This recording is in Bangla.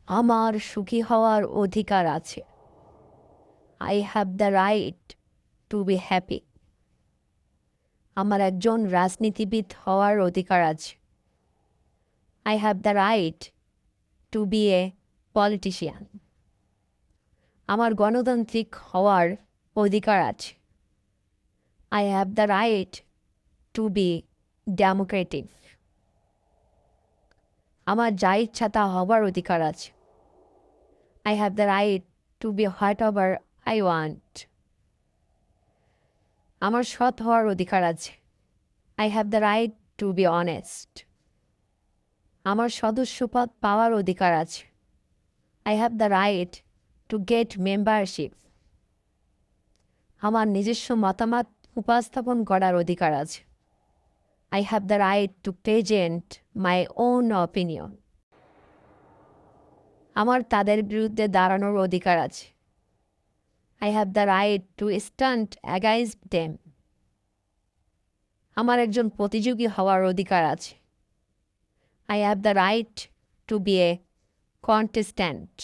আমার সুখী হওয়ার অধিকার আছে। I have the right to be happy. আমার একজন রাজনীতিবিদ হওয়ার অধিকার আছে। I have the right to be a politician. আমার গণতান্ত্রিক হওয়ার অধিকার আছে। I have the right to be democratic. আমার যা ইচ্ছা তা হবার অধিকার আছে। I have the right to be whatever I want. আমার সৎ হওয়ার অধিকার আছে। I have the right to be honest. আমার সদস্যপদ পাওয়ার অধিকার আছে। I have the right to get membership. আমার নিজস্ব মতামত উপস্থাপন করার অধিকার আছে। I have the right to present my own opinion. আমার তাদের বিরুদ্ধে দাঁড়ানোর অধিকার আছে। I have the right to stand against them. আমার একজন প্রতিযোগী হওয়ার অধিকার আছে। I have the right to be a contestant.